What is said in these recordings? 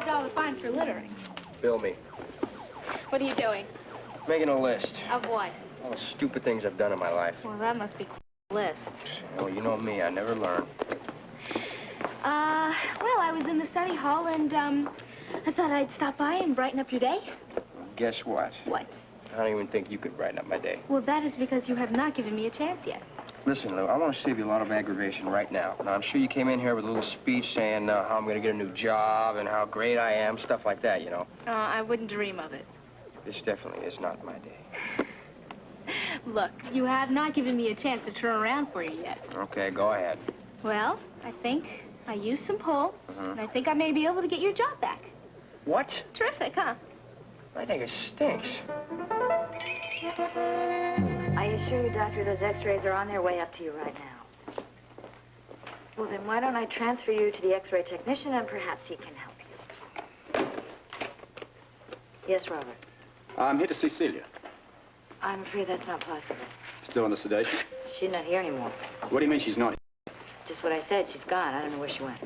$5 fine for littering. Bill me. What are you doing? Making a list. Of what? All the stupid things I've done in my life. Well, that must be quite a list. Well, you know me, I never learn. Well, I was in the study hall, and, I thought I'd stop by and brighten up your day. Guess what? What? I don't even think you could brighten up my day. Well, that is because you have not given me a chance yet. Listen, Lou, I want to save you a lot of aggravation right now. Now, I'm sure you came in here with a little speech saying how I'm going to get a new job and how great I am, stuff like that, you know. I wouldn't dream of it. This definitely is not my day. Look, you have not given me a chance to turn around for you yet. Okay, go ahead. Well, I think I used some pull, and I think I may be able to get your job back. What? Terrific, huh? I think it stinks. I assure you, Doctor, those x-rays are on their way up to you right now. Well, then why don't I transfer you to the x-ray technician and perhaps he can help you. Yes, Robert? I'm here to see Celia. I'm afraid that's not possible. Still on the sedation? She's not here anymore. What do you mean she's not here? Just what I said. She's gone. I don't know where she went.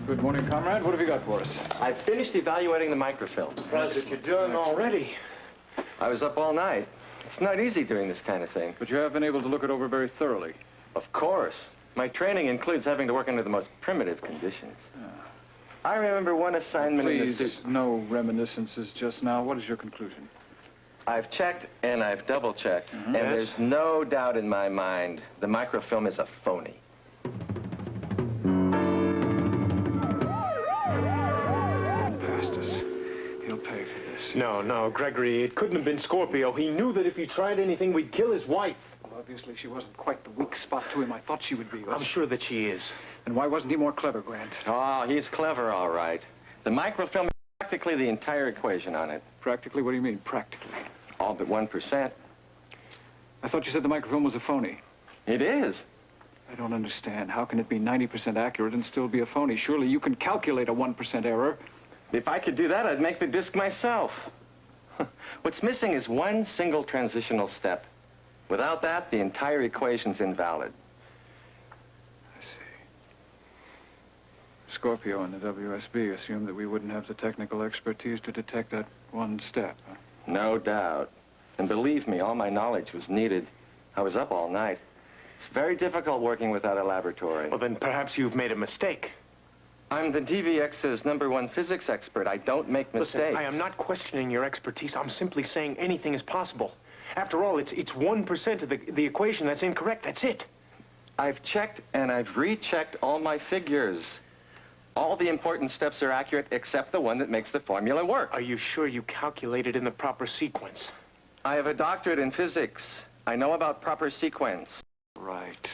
Good morning, comrade. What have you got for us? I finished evaluating the microfilm. Surprised that you're done already. I was up all night. It's not easy doing this kind of thing. But you have been able to look it over very thoroughly. Of course. My training includes having to work under the most primitive conditions. I remember one assignment in the Please, no reminiscences just now. What is your conclusion? I've checked and I've double-checked, and there's no doubt in my mind the microfilm is a phony. He'll pay for this. No, Gregory, it couldn't have been Scorpio. He knew that if he tried anything, we'd kill his wife. Well, obviously, she wasn't quite the weak spot to him I thought she would be. I'm sure that she is. And why wasn't he more clever, Grant? Oh, he's clever, all right. The microfilm is practically the entire equation on it. Practically? What do you mean, practically? All but 1%. I thought you said the microfilm was a phony. It is. I don't understand. How can it be 90% accurate and still be a phony? Surely you can calculate a 1% error. If I could do that, I'd make the disc myself. What's missing is one single transitional step. Without that, the entire equation's invalid. I see. Scorpio and the WSB assumed that we wouldn't have the technical expertise to detect that one step. Huh? No doubt. And believe me, all my knowledge was needed. I was up all night. It's very difficult working without a laboratory. Well, then perhaps you've made a mistake. I'm the DVX's #1 physics expert. I don't make mistakes. Listen, I am not questioning your expertise. I'm simply saying anything is possible. After all, it's 1% of the equation that's incorrect. That's it. I've checked and I've rechecked all my figures. All the important steps are accurate except the one that makes the formula work. Are you sure you calculated in the proper sequence? I have a doctorate in physics. I know about proper sequence. Right.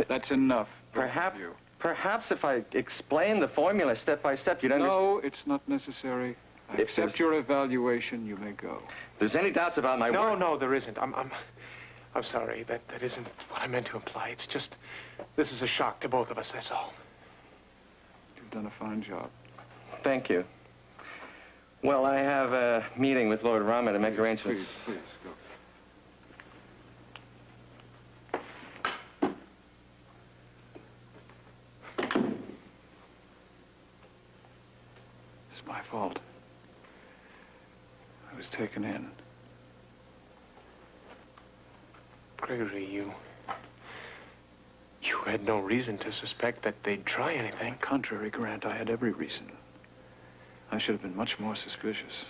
That's enough. Perhaps if I explain the formula step by step, you'd understand. No, it's not necessary. I accept your evaluation. You may go. If there's any doubts about my work... No, there isn't. I'm sorry. That isn't what I meant to imply. It's just, this is a shock to both of us, that's all. You've done a fine job. Thank you. Well, I have a meeting with Lord Rama to make arrangements. Please, go. It's my fault. I was taken in. Gregory, you had no reason to suspect that they'd try anything. On the contrary, Grant, I had every reason. I should have been much more suspicious.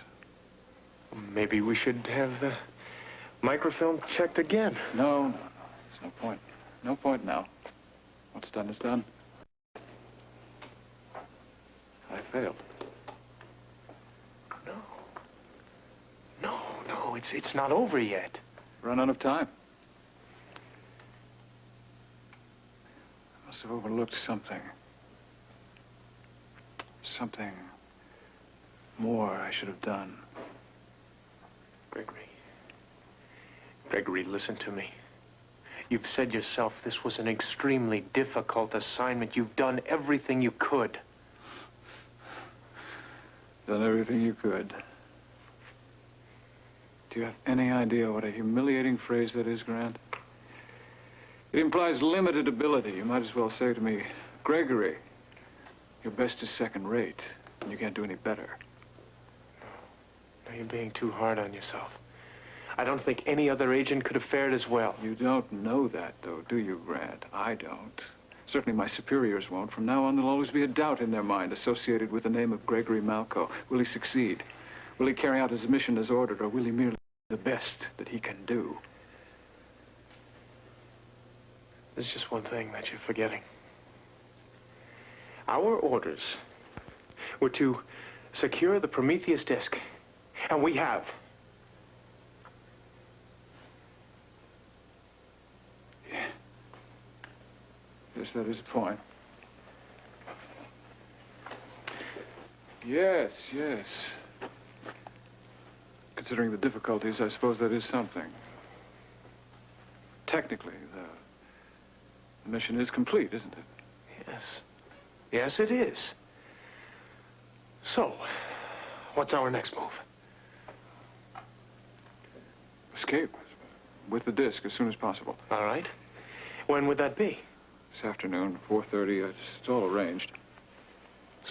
Maybe we should have the microfilm checked again. No. There's no point. No point now. What's done is done. I failed. No, it's not over yet. Run out of time. I must have overlooked something. Something more I should have done. Gregory, listen to me. You've said yourself this was an extremely difficult assignment. You've done everything you could. Done everything you could. Do you have any idea what a humiliating phrase that is, Grant? It implies limited ability. You might as well say to me, Gregory, your best is second rate, and you can't do any better. No, you're being too hard on yourself. I don't think any other agent could have fared as well. You don't know that, though, do you, Grant? I don't. Certainly my superiors won't. From now on, there'll always be a doubt in their mind associated with the name of Gregory Malco. Will he succeed? Will he carry out his mission as ordered, or will he merely do the best that he can do? There's just one thing that you're forgetting. Our orders were to secure the Prometheus disc, and we have. Yeah. Yes, that is a point. Yes, yes. Considering the difficulties, I suppose that is something. Technically, the mission is complete, isn't it? Yes. Yes, it is. So, what's our next move? Escape with the disc as soon as possible. All right. When would that be? This afternoon, 4:30. It's all arranged.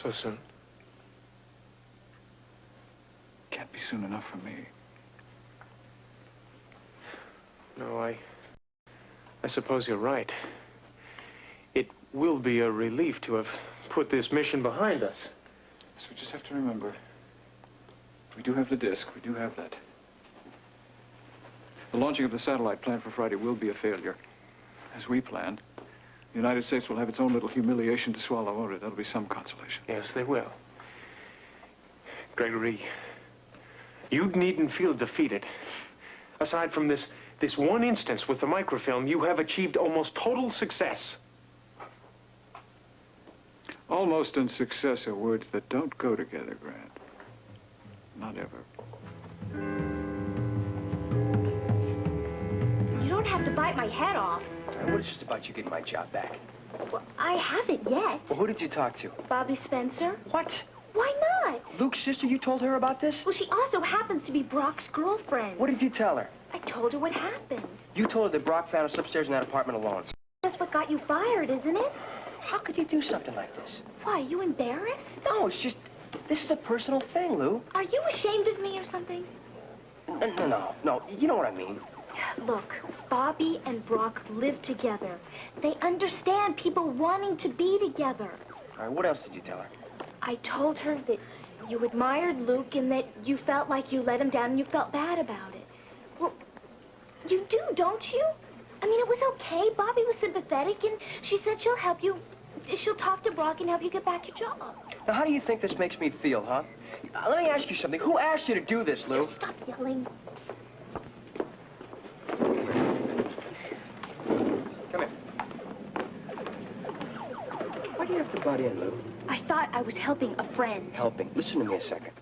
So soon? Can't be soon enough for me. No, I suppose you're right. It will be a relief to have put this mission behind us. So we just have to remember, we do have the disc. We do have that. The launching of the satellite planned for Friday will be a failure, as we planned. The United States will have its own little humiliation to swallow, won't it? That'll be some consolation. Yes, they will. Gregory, you needn't feel defeated. Aside from this one instance with the microfilm, you have achieved almost total success. Almost and success are words that don't go together, Grant. Not ever. You don't have to bite my head off. What is this about you getting my job back? Well, I haven't yet. Well, who did you talk to? Bobbie Spencer. What? Why not? Luke's sister? You told her about this? Well, she also happens to be Brock's girlfriend. What did you tell her? I told her what happened. You told her that Brock found us upstairs in that apartment alone. That's what got you fired, isn't it? How could you do something like this? Why, you embarrassed? No, it's just, this is a personal thing, Lou. Are you ashamed of me or something? No, you know what I mean. Look, Bobbie and Brock live together. They understand people wanting to be together. All right, what else did you tell her? I told her that you admired Luke and that you felt like you let him down and you felt bad about it. Well, you do, don't you? I mean, it was okay. Bobbie was sympathetic and she said she'll help you. She'll talk to Brock and help you get back your job. Now, how do you think this makes me feel, huh? Let me ask you something. Who asked you to do this, Lou? Just stop yelling. Come here. Why do you have to butt in, Lou? I thought I was helping a friend. Helping. Listen to me a second.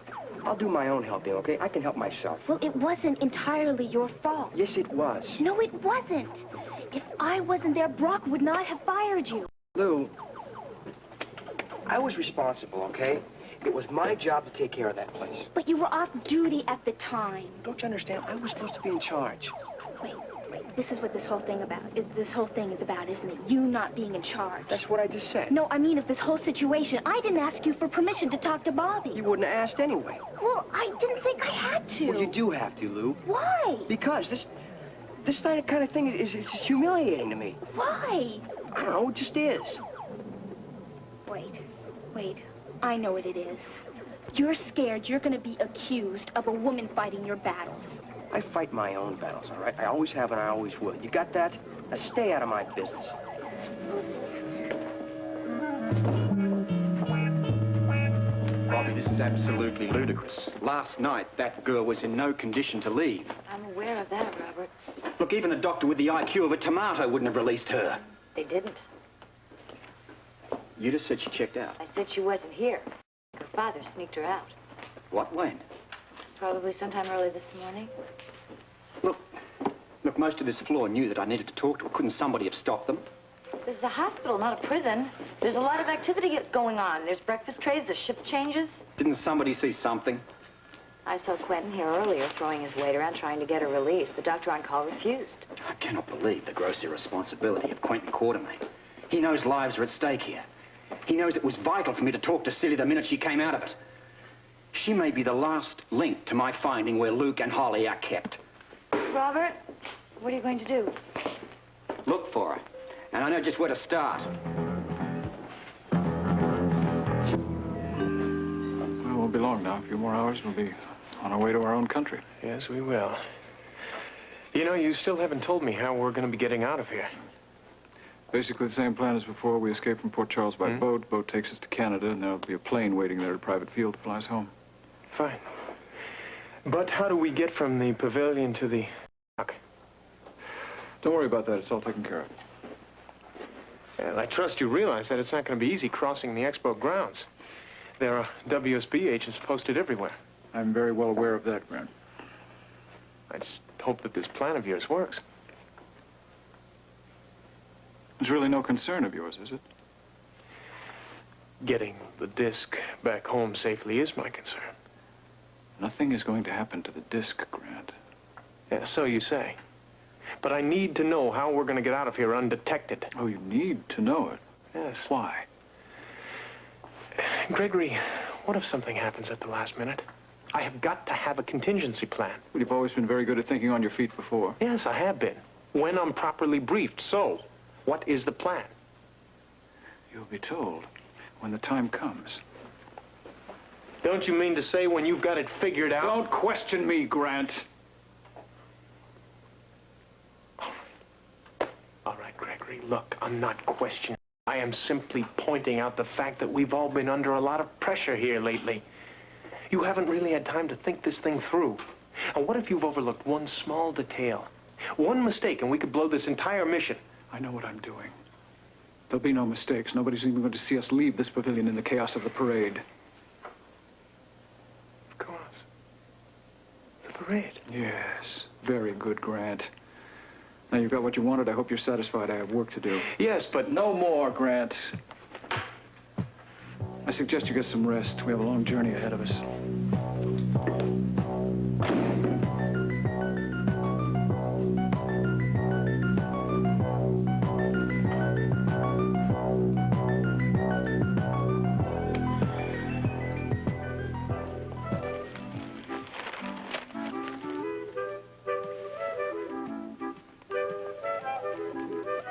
I'll do my own helping, okay? I can help myself. Well, it wasn't entirely your fault. Yes, it was. No, it wasn't. If I wasn't there, Brock would not have fired you. Lou, I was responsible, okay? It was my job to take care of that place. But you were off duty at the time. Don't you understand? I was supposed to be in charge. Wait. This is what this whole thing is about, isn't it? You not being in charge. That's what I just said. No, I mean, if this whole situation, I didn't ask you for permission to talk to Bobbie. You wouldn't have asked anyway. Well, I didn't think I had to. Well, you do have to, Lou. Why? Because this kind of thing is humiliating to me. Why? I don't know, it just is. Wait. I know what it is. You're scared you're going to be accused of a woman fighting your battles. I fight my own battles, all right? I always have and I always will. You got that? Now stay out of my business. Bobbie, this is absolutely ludicrous. Last night, that girl was in no condition to leave. I'm aware of that, Robert. Look, even a doctor with the IQ of a tomato wouldn't have released her. They didn't. You just said she checked out. I said she wasn't here. Her father sneaked her out. What, when? Probably sometime early this morning. Look, most of this floor knew that I needed to talk to her. Couldn't somebody have stopped them? This is a hospital, not a prison. There's a lot of activity going on. There's breakfast trays, there's shift changes. Didn't somebody see something? I saw Quinton here earlier throwing his weight around trying to get her released. The doctor on call refused. I cannot believe the gross irresponsibility of Quinton Quartermain. He knows lives are at stake here. He knows it was vital for me to talk to Celia the minute she came out of it. She may be the last link to my finding where Luke and Holly are kept. Robert, what are you going to do? Look for her. And I know just where to start. Well, it won't be long now. A few more hours, we'll be on our way to our own country. Yes, we will. You know, you still haven't told me how we're going to be getting out of here. Basically the same plan as before. We escape from Port Charles by boat. Boat takes us to Canada, and there'll be a plane waiting there at a private field that flies home. Fine. But how do we get from the pavilion to the dock? Don't worry about that. It's all taken care of. Well, I trust you realize that it's not going to be easy crossing the expo grounds. There are WSB agents posted everywhere. I'm very well aware of that, Grant. I just hope that this plan of yours works. There's really no concern of yours, is it? Getting the disc back home safely is my concern. Nothing is going to happen to the disc, Grant. Yeah, so you say. But I need to know how we're going to get out of here undetected. Oh, you need to know it. Yes. Why? Gregory, what if something happens at the last minute? I have got to have a contingency plan. Well, you've always been very good at thinking on your feet before. Yes, I have been. When I'm properly briefed. So, what is the plan? You'll be told when the time comes. Don't you mean to say when you've got it figured out? Don't question me, Grant. All right, Gregory, look, I'm not questioning. I am simply pointing out the fact that we've all been under a lot of pressure here lately. You haven't really had time to think this thing through. And what if you've overlooked one small detail? One mistake and we could blow this entire mission. I know what I'm doing. There'll be no mistakes. Nobody's even going to see us leave this pavilion in the chaos of the parade. Of course. The parade. Yes. Very good, Grant. Now you've got what you wanted. I hope you're satisfied. I have work to do. Yes, but No more, Grant. I suggest you get some rest. We have a long journey ahead of us.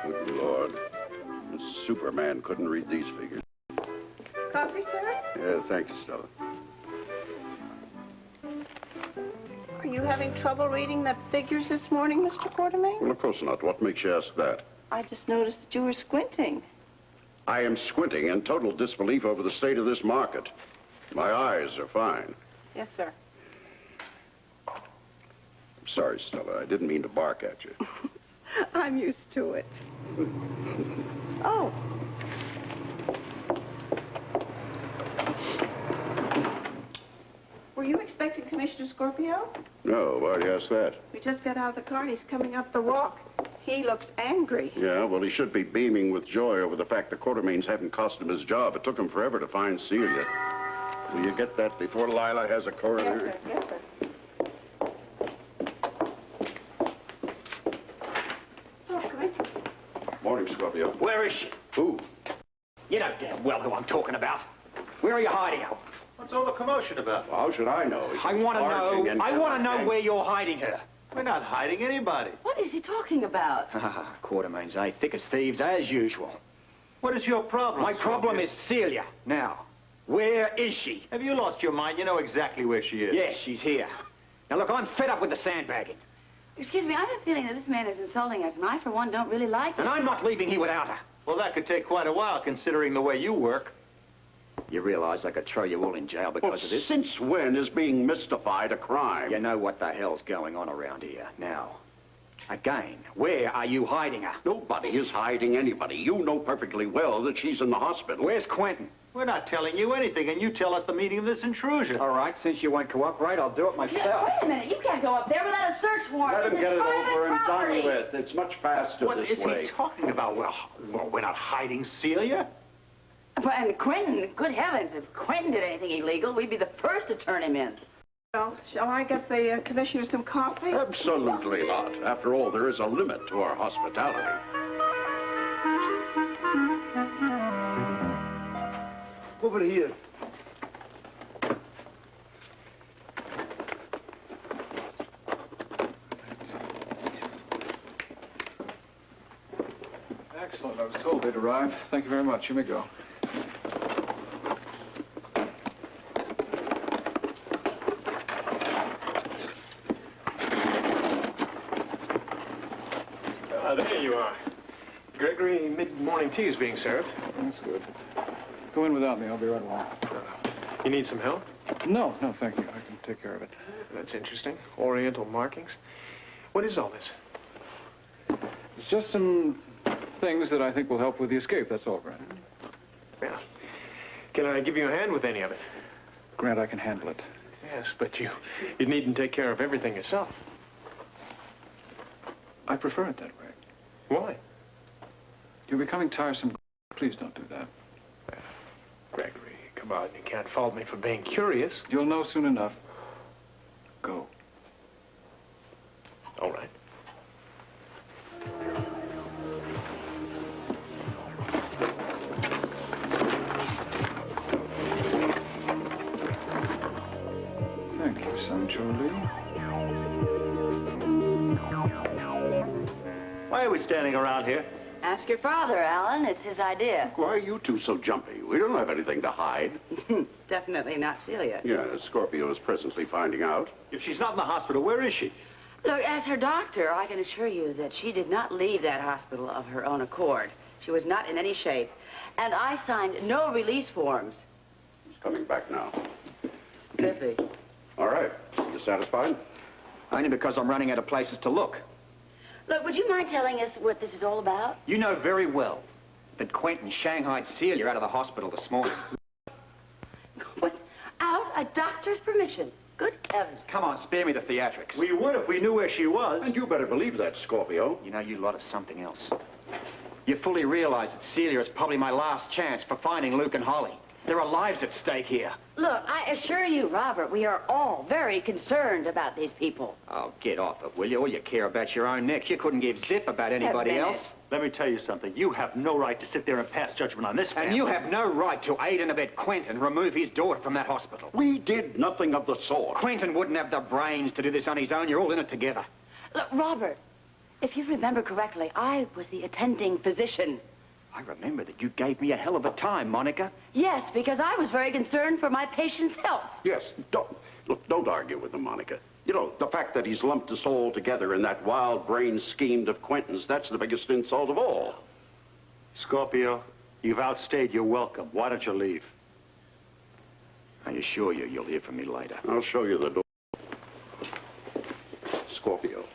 Good Lord. Superman couldn't read these figures. Coffee, sir? Yeah, thank you, Stella. Are you having trouble reading the figures this morning, Mr. Quartermain? Well, of course not. What makes you ask that? I just noticed that you were squinting. I am squinting in total disbelief over the state of this market. My eyes are fine. Yes, sir. I'm sorry, Stella. I didn't mean to bark at you. I'm used to it. Oh. Were you expecting Commissioner Scorpio? No, why do you ask that? We just got out of the car and he's coming up the walk. He looks angry. Yeah, well, he should be beaming with joy over the fact the Quartermains haven't cost him his job. It took him forever to find Celia. Will you get that before Lila has a coroner? Yes, sir. Yes, sir. Oh, good. Morning, Scorpio. Where is she? Who? You know damn well who I'm talking about. Where are you hiding her? What's all the commotion about? Well, how should I know? I want to know where you're hiding her. We're not hiding anybody. What is he talking about? Quartermains, eh? Thick as thieves, as usual. What is your problem? My problem is Celia. Now, where is she? Have you lost your mind? You know exactly where she is. Yes, she's here. Now, look, I'm fed up with the sandbagging. Excuse me, I have a feeling that this man is insulting us, and I, for one, don't really like it. And I'm not leaving here without her. Well, that could take quite a while, considering the way you work. You realize I could throw you all in jail because of this? Since when is being mystified a crime? You know what the hell's going on around here. Now, again, where are you hiding her? Nobody is hiding anybody. You know perfectly well that she's in the hospital. Where's Quinton? We're not telling you anything, and you tell us the meaning of this intrusion. All right, since you won't cooperate, I'll do it myself. Wait a minute, you can't go up there without a search warrant. Let him get it over and property. done with. It's much faster What this is way. he talking about? Well, we're not hiding Celia. And Quinton, good heavens, if Quinton did anything illegal, we'd be the first to turn him in. Well, shall I get the commissioner some coffee? Absolutely not. After all, there is a limit to our hospitality. Over here. Excellent. I was told they'd arrive. Thank you very much. You may go. There you are. Gregory, mid-morning tea is being served. That's good. Go in without me. I'll be right along. You need some help? No, thank you. I can take care of it. That's interesting. Oriental markings. What is all this? It's just some things that I think will help with the escape. That's all, Grant. Yeah. Can I give you a hand with any of it? Grant, I can handle it. Yes, but you needn't take care of everything yourself. I prefer it that way. Why? You're becoming tiresome. Please don't do that. Gregory, come on. You can't fault me for being curious. You'll know soon enough. Go. All right. Thank you, Sancho-Lee. Why are we standing around here? Ask your father, Alan. It's his idea. Why are you two so jumpy? We don't have anything to hide. Definitely not Celia. Yeah, Scorpio is presently finding out. If she's not in the hospital, where is she? Look, as her doctor, I can assure you that she did not leave that hospital of her own accord. She was not in any shape. And I signed no release forms. She's coming back now. Biffy. All right. You satisfied? Only because I'm running out of places to look. Look, would you mind telling us what this is all about? You know very well that Quinton shanghaied Celia out of the hospital this morning. Without a doctor's permission. Good heavens. Come on, spare me the theatrics. We would if we knew where she was. And you better believe that, Scorpio. You know, you lot of something else. You fully realize that Celia is probably my last chance for finding Luke and Holly. There are lives at stake here. Look, I assure you, Robert, we are all very concerned about these people. Oh, get off it, will you? All you care about your own necks. You couldn't give zip about anybody else. Let me tell you something. You have no right to sit there and pass judgment on this family. And you have no right to aid and abet Quinton remove his daughter from that hospital. We did nothing of the sort. Quinton wouldn't have the brains to do this on his own. You're all in it together. Look, Robert, if you remember correctly, I was the attending physician. I remember that you gave me a hell of a time, Monica. Yes, because I was very concerned for my patient's health. Yes, don't argue with him, Monica. You know, the fact that he's lumped us all together in that wild-brained scheme of Quinton's, that's the biggest insult of all. Scorpio, you've outstayed your welcome. Why don't you leave? I assure you, you'll hear from me later. I'll show you the door. Scorpio,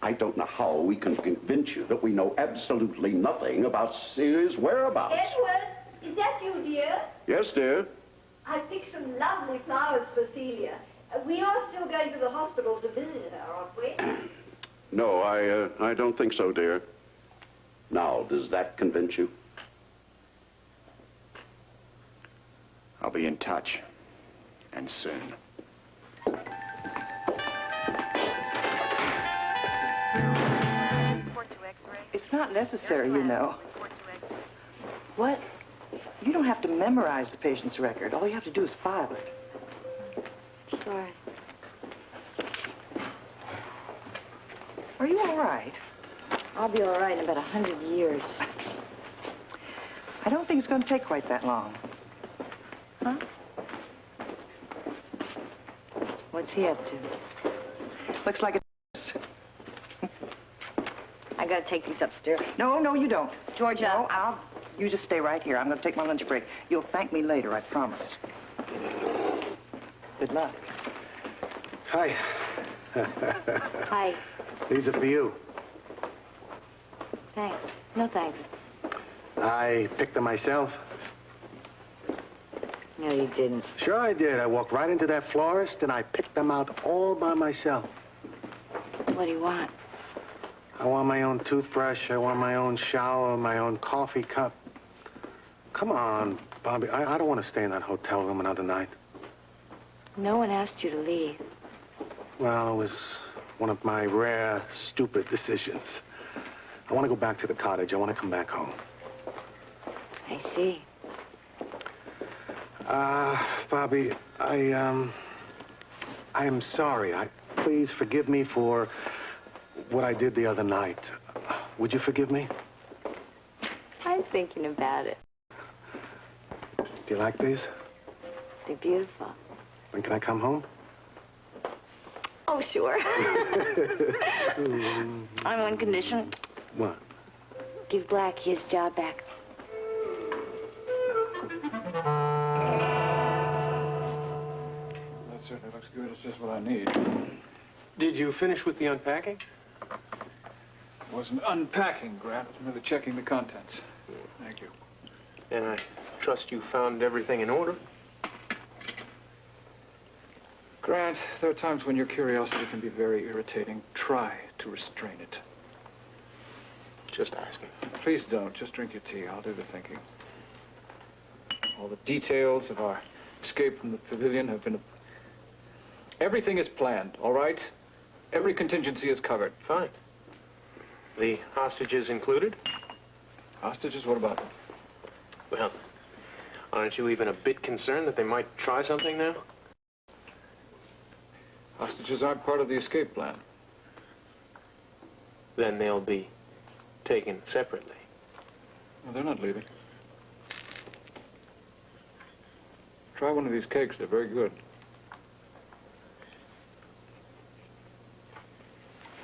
I don't know how we can convince you that we know absolutely nothing about Celia's whereabouts. Edward, is that you, dear? Yes, dear. I picked some lovely flowers for Celia. We are still going to the hospital to visit her, aren't we? No, I don't think so, dear. Now, does that convince you? I'll be in touch. And soon. It's not necessary, you know. What? You don't have to memorize the patient's record. All you have to do is file it. Sorry. Are you all right? I'll be all right in about 100 years. I don't think it's going to take quite that long. Huh? What's he up to? Looks like I gotta take these upstairs. No, you don't. Georgia. No, you just stay right here. I'm going to take my lunch break. You'll thank me later, I promise. Good luck. Hi. Hi. These are for you. Thanks. No thanks. I picked them myself. No, you didn't. Sure I did. I walked right into that florist and I picked them out all by myself. What do you want? I want my own toothbrush. I want my own shower, my own coffee cup. Come on, Bobbie. I don't want to stay in that hotel room another night. No one asked you to leave. Well, it was one of my rare, stupid decisions. I want to go back to the cottage. I want to come back home. I see. Bobbie, I am sorry. Please forgive me for what I did the other night. Would you forgive me? I'm thinking about it. Do you like these? They're beautiful. When can I come home? Oh, sure. On one condition. What? Give Blackie his job back. That certainly looks good. It's just what I need. Did you finish with the unpacking? It wasn't unpacking, Grant. It was merely checking the contents. Thank you. And I trust you found everything in order? Grant, there are times when your curiosity can be very irritating. Try to restrain it. Just asking. Please don't. Just drink your tea. I'll do the thinking. All the details of our escape from the pavilion have been... Everything is planned, all right? Every contingency is covered. Fine. The hostages included? Hostages? What about them? Well, aren't you even a bit concerned that they might try something now? Hostages aren't part of the escape plan. Then they'll be taken separately. No, they're not leaving. Try one of these cakes. They're very good.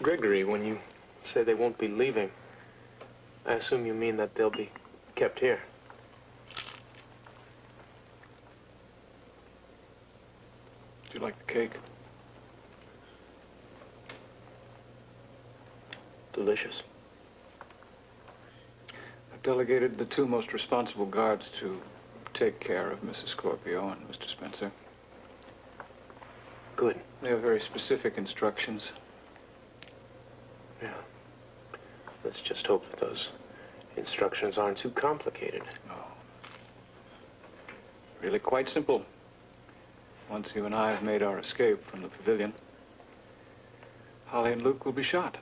Gregory, when you say they won't be leaving, I assume you mean that they'll be kept here. Do you like the cake? Delicious. I've delegated the two most responsible guards to take care of Mrs. Scorpio and Mr. Spencer. Good. They have very specific instructions. Yeah. Let's just hope that those instructions aren't too complicated. No. Really quite simple. Once you and I have made our escape from the pavilion, Holly and Luke will be shot.